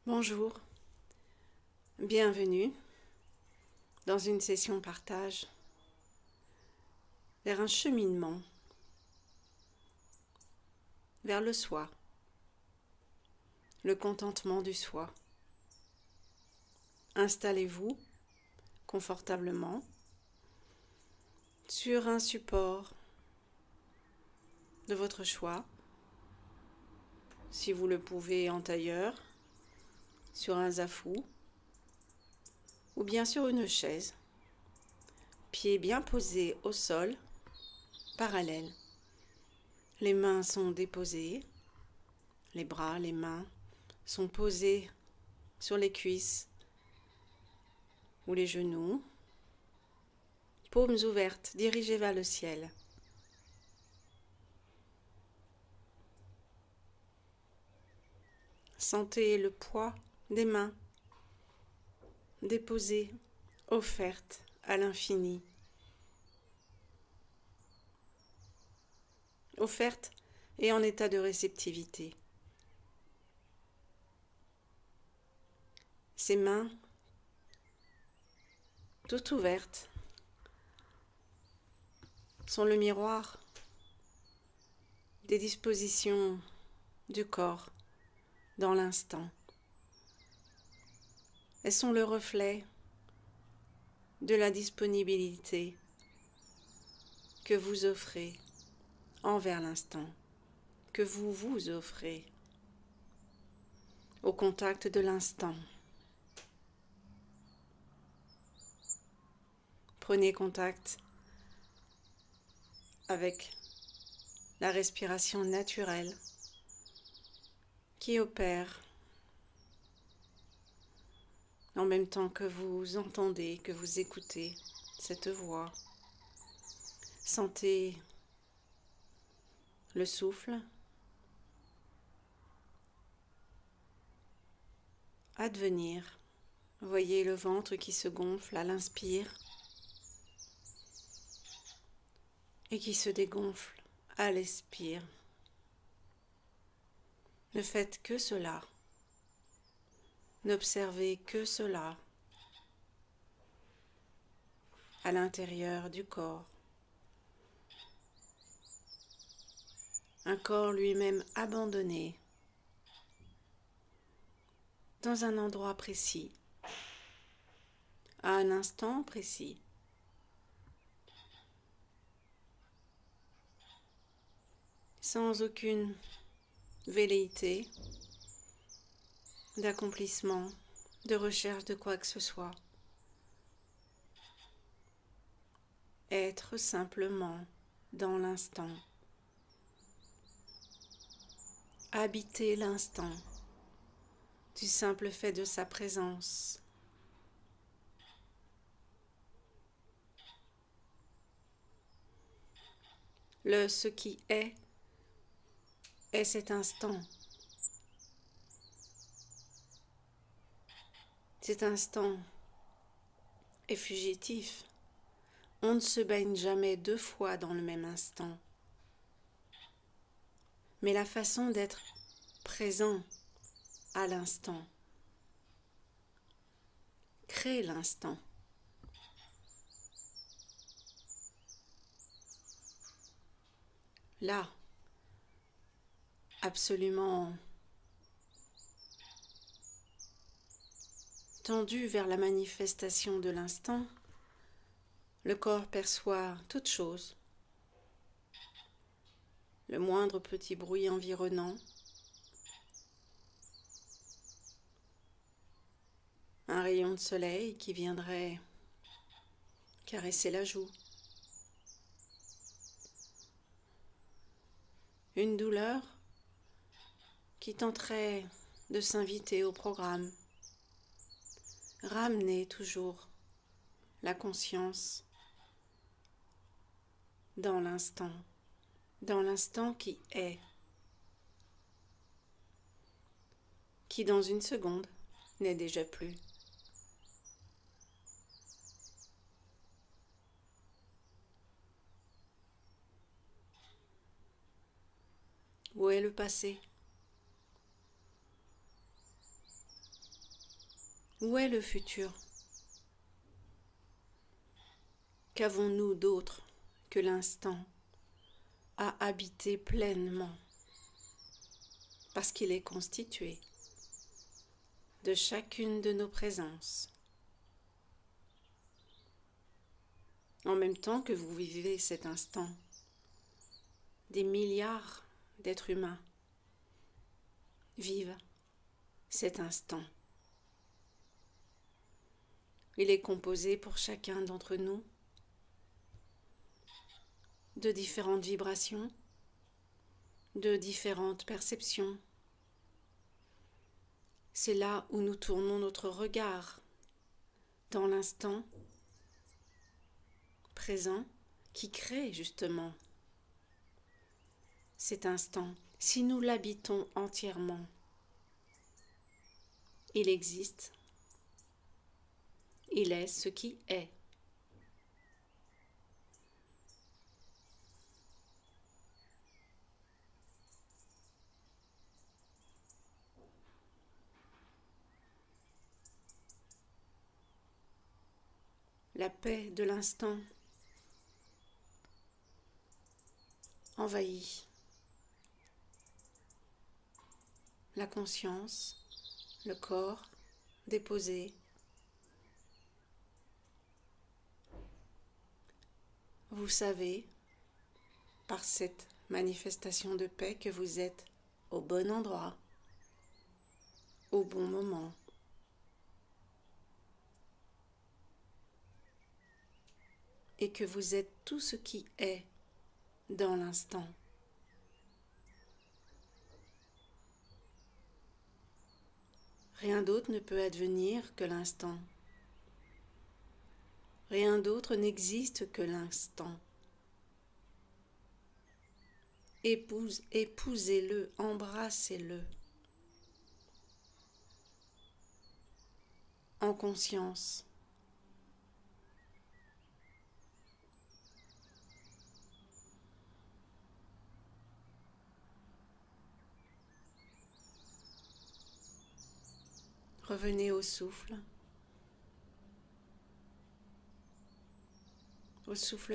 Bonjour, bienvenue dans une session partage vers un cheminement vers le soi, le contentement du soi. Installez-vous confortablement sur un support de votre choix, si vous le pouvez en tailleur, sur un zafou ou bien sur une chaise, pieds bien posés au sol, parallèles. Les mains sont déposées, les bras, les mains sont posés sur les cuisses ou les genoux, paumes ouvertes, dirigées vers le ciel. Sentez le poids des mains déposées, offertes à l'infini. Offertes et en état de réceptivité. Ces mains, toutes ouvertes, sont le miroir des dispositions du corps dans l'instant. Elles sont le reflet de la disponibilité que vous offrez envers l'instant, que vous vous offrez au contact de l'instant. Prenez contact avec la respiration naturelle qui opère en même temps que vous entendez, que vous écoutez cette voix. Sentez le souffle advenir. Voyez le ventre qui se gonfle à l'inspire et qui se dégonfle à l'expire. Ne faites que cela. N'observez que cela à l'intérieur du corps. Un corps lui-même abandonné dans un endroit précis, à un instant précis. Sans aucune velléité d'accomplissement, de recherche de quoi que ce soit. Être simplement dans l'instant. Habiter l'instant du simple fait de sa présence. Ce qui est cet instant. Cet instant est fugitif. On ne se baigne jamais deux fois dans le même instant. Mais la façon d'être présent à l'instant crée l'instant. Là, absolument tendu vers la manifestation de l'instant, le corps perçoit toute chose, le moindre petit bruit environnant, un rayon de soleil qui viendrait caresser la joue, une douleur qui tenterait de s'inviter au programme, ramener toujours la conscience dans l'instant qui dans une seconde n'est déjà plus. Où est le passé? Où est le futur? Qu'avons-nous d'autre que l'instant à habiter pleinement, parce qu'il est constitué de chacune de nos présences. En même temps que vous vivez cet instant, des milliards d'êtres humains vivent cet instant. Il est composé pour chacun d'entre nous de différentes vibrations, de différentes perceptions. C'est là où nous tournons notre regard dans l'instant présent qui crée justement cet instant. Si nous l'habitons entièrement, il existe, il est ce qui est. La paix de l'instant envahit la conscience, le corps déposé. Vous savez, par cette manifestation de paix, que vous êtes au bon endroit, au bon moment. Et que vous êtes tout ce qui est dans l'instant. Rien d'autre ne peut advenir que l'instant. Rien d'autre n'existe que l'instant. Épousez-le, embrassez-le. En conscience. Revenez au souffle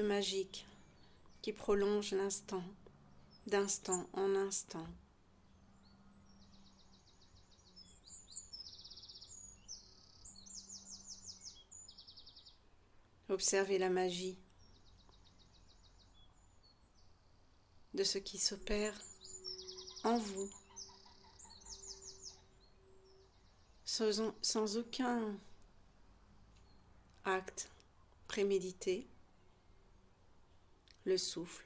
magique qui prolonge l'instant, d'instant en instant. Observez la magie de ce qui s'opère en vous, sans aucun acte prémédité. Le souffle,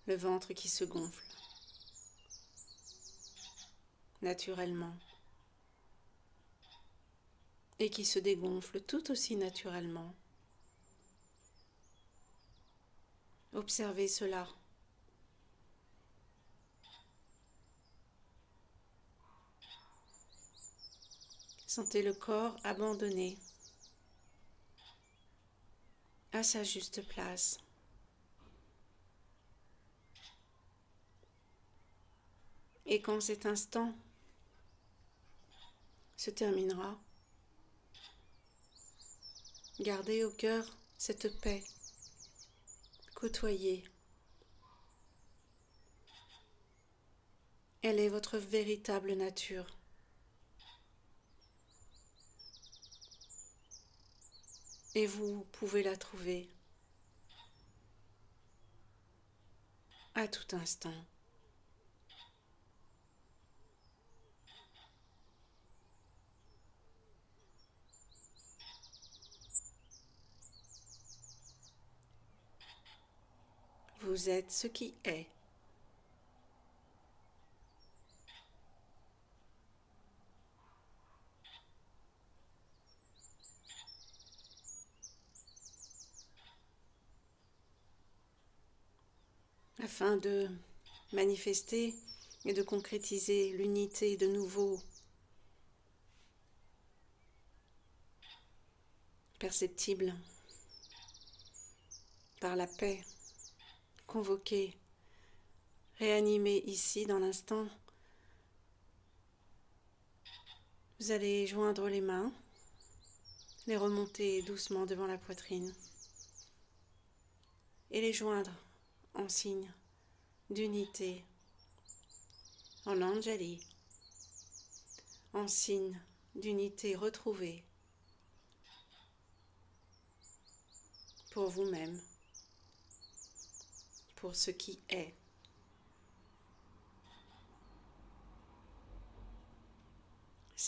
le ventre qui se gonfle naturellement et qui se dégonfle tout aussi naturellement. Observez cela. Sentez le corps abandonné à sa juste place. Et quand cet instant se terminera, gardez au cœur cette paix, côtoyez. Elle est votre véritable nature. Et vous pouvez la trouver à tout instant. Vous êtes ce qui est. Afin de manifester et de concrétiser l'unité de nouveau perceptible par la paix convoquée, réanimée ici dans l'instant, Vous allez joindre les mains, les remonter doucement devant la poitrine et les joindre en signe d'unité, en Anjali, en signe d'unité retrouvée pour vous-même, pour ce qui est.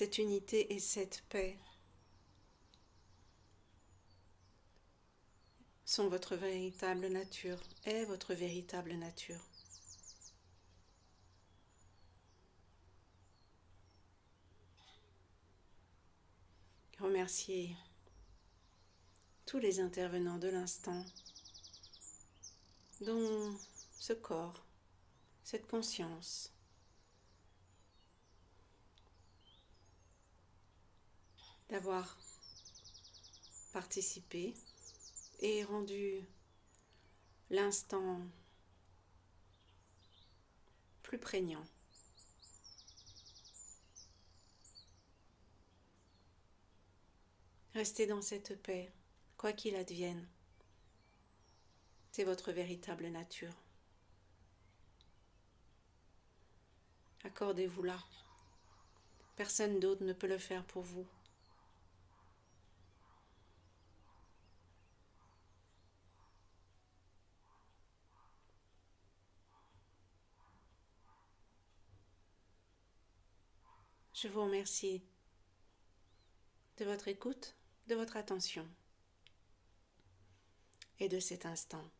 Cette unité et cette paix sont votre véritable nature, est votre véritable nature. Remerciez tous les intervenants de l'instant dont ce corps, cette conscience d'avoir participé et rendu l'instant plus prégnant. Restez dans cette paix, quoi qu'il advienne. C'est votre véritable nature. Accordez-vous-la. Personne d'autre ne peut le faire pour vous. Je vous remercie de votre écoute, de votre attention et de cet instant.